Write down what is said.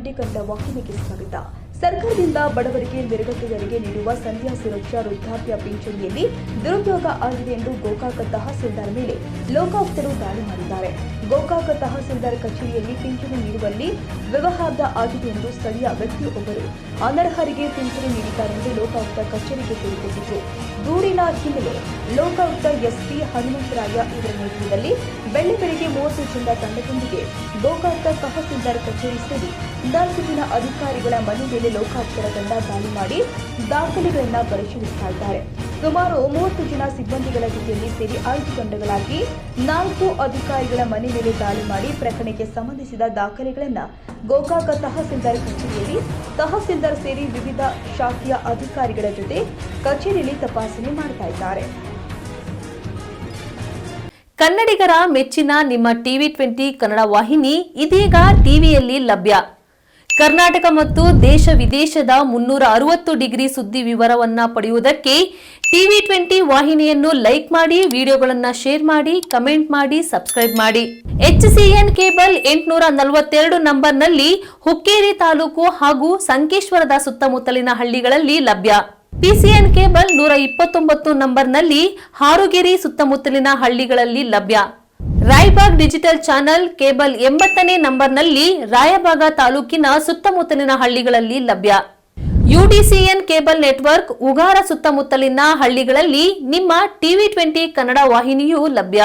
ಟಿವಿ20 ಕನ್ನಡ ವಾಹಿನಿಗೆ ಸ್ವಾಗತ. ಸರ್ಕಾರದಿಂದ ಬಡವರಿಗೆ ನಿರ್ಗತಿಕರಿಗೆ ನೀಡುವ ಸಂಧ್ಯಾ ಸುರಕ್ಷಾ ವೃದ್ಧಾಪ್ಯ ಪಿಂಚಣಿಯಲ್ಲಿ ದುರುಪಯೋಗ ಆಗಿದೆ ಎಂದು ಗೋಕಾಕ ತಹಸೀಲ್ದಾರ್ ಮೇಲೆ ಲೋಕಾಯುಕ್ತರು ದಾಳಿ ಮಾಡಿದ್ದಾರೆ. ಗೋಕಾಕ ತಹಸೀಲ್ದಾರ್ ಕಚೇರಿಯಲ್ಲಿ ಪಿಂಚಣಿ ನೀಡುವಲ್ಲಿ ವ್ಯವಹಾರ ಆಗಿದೆ ಎಂದು ಸ್ಥಳೀಯ ವ್ಯಕ್ತಿಯೊಬ್ಬರು ಅನರ್ಹರಿಗೆ ಪಿಂಚಣಿ ನೀಡಿದ್ದಾರೆಂದು ಲೋಕಾಯುಕ್ತ ಕಚೇರಿಗೆ ತಿಳಿಸಿದರು. ದೂರಿನ ಹಿನ್ನೆಲೆ ಲೋಕಾಯುಕ್ತ ಎಸ್ಪಿ ಹನುಮಂತರಾಯ ಇವರ ನೇತೃತ್ವದಲ್ಲಿ ಬೆಳಗ್ಗೆ 30 ಜನರ ತಂಡದೊಂದಿಗೆ ಗೋಕಾಕ ತಹಸೀಲ್ದಾರ್ ಕಚೇರಿ ಸೇರಿ 4 ಜನ ಅಧಿಕಾರಿಗಳ ಮನೆ ಮೇಲೆ ಲೋಕಾಯುಕ್ತರ ತಂಡ ದಾಳಿ ಮಾಡಿ ದಾಖಲೆಗಳನ್ನು ಪರಿಶೀಲಿಸುತ್ತಾ ಇದ್ದಾರೆ. ಸುಮಾರು 30 ಜನ ಸಿಬ್ಬಂದಿಗಳ ಜೊತೆಯಲ್ಲಿ ಸೇರಿ 5 ತಂಡಗಳಾಗಿ 4 ಅಧಿಕಾರಿಗಳ ಮನೆ ಮೇಲೆ ದಾಳಿ ಮಾಡಿ ಪ್ರಕರಣಕ್ಕೆ ಸಂಬಂಧಿಸಿದ ದಾಖಲೆಗಳನ್ನು ಗೋಕಾಕ ತಹಸೀಲ್ದಾರ್ ಕಚೇರಿಯಲ್ಲಿ ತಹಸೀಲ್ದಾರ್ ಸೇರಿ ವಿವಿಧ ಶಾಖೆಯ ಅಧಿಕಾರಿಗಳ ಜೊತೆ ಕಚೇರಿಯಲ್ಲಿ ತಪಾಸಣೆ ಮಾಡ್ತಾ ಇದ್ದಾರೆ. ಕನ್ನಡಿಗರ ಮೆಚ್ಚಿನ ನಿಮ್ಮ ಟಿವಿ20 ಕನ್ನಡ ವಾಹಿನಿ ಇದೀಗ ಟಿವಿಯಲ್ಲಿ ಲಭ್ಯ. ಕರ್ನಾಟಕ ಮತ್ತು ದೇಶ ವಿದೇಶದ 360 ಡಿಗ್ರಿ ಸುದ್ದಿ ವಿವರವನ್ನ ಪಡೆಯುವುದಕ್ಕೆ ಟಿವಿ20 ವಾಹಿನಿಯನ್ನು ಲೈಕ್ ಮಾಡಿ, ವಿಡಿಯೋಗಳನ್ನು ಶೇರ್ ಮಾಡಿ, ಕಮೆಂಟ್ ಮಾಡಿ, ಸಬ್ಸ್ಕ್ರೈಬ್ ಮಾಡಿ. HCN ಕೇಬಲ್ 842 ನಂಬರ್ನಲ್ಲಿ ಹುಕ್ಕೇರಿ ತಾಲೂಕು ಹಾಗೂ ಸಂಕೇಶ್ವರದ ಸುತ್ತಮುತ್ತಲಿನ ಹಳ್ಳಿಗಳಲ್ಲಿ ಲಭ್ಯ. PCN ಕೇಬಲ್ 129 ನಂಬರ್ನಲ್ಲಿ ಹಾರುಗೆರೆ ಸುತ್ತಮುತ್ತಲಿನ ಹಳ್ಳಿಗಳಲ್ಲಿ ಲಭ್ಯ. ರಾಯಬಾಗ್ ಡಿಜಿಟಲ್ ಚಾನೆಲ್ ಕೇಬಲ್ 80ನೇ ನಂಬರ್ನಲ್ಲಿ ರಾಯಬಾಗ ತಾಲೂಕಿನ ಸುತ್ತಮುತ್ತಲಿನ ಹಳ್ಳಿಗಳಲ್ಲಿ ಲಭ್ಯ. UDCN ಕೇಬಲ್ ನೆಟ್ವರ್ಕ್ ಉಗಾರ ಸುತ್ತಮುತ್ತಲಿನ ಹಳ್ಳಿಗಳಲ್ಲಿ ನಿಮ್ಮ ಟಿವಿ20 ಕನ್ನಡ ವಾಹಿನಿಯೂ ಲಭ್ಯ.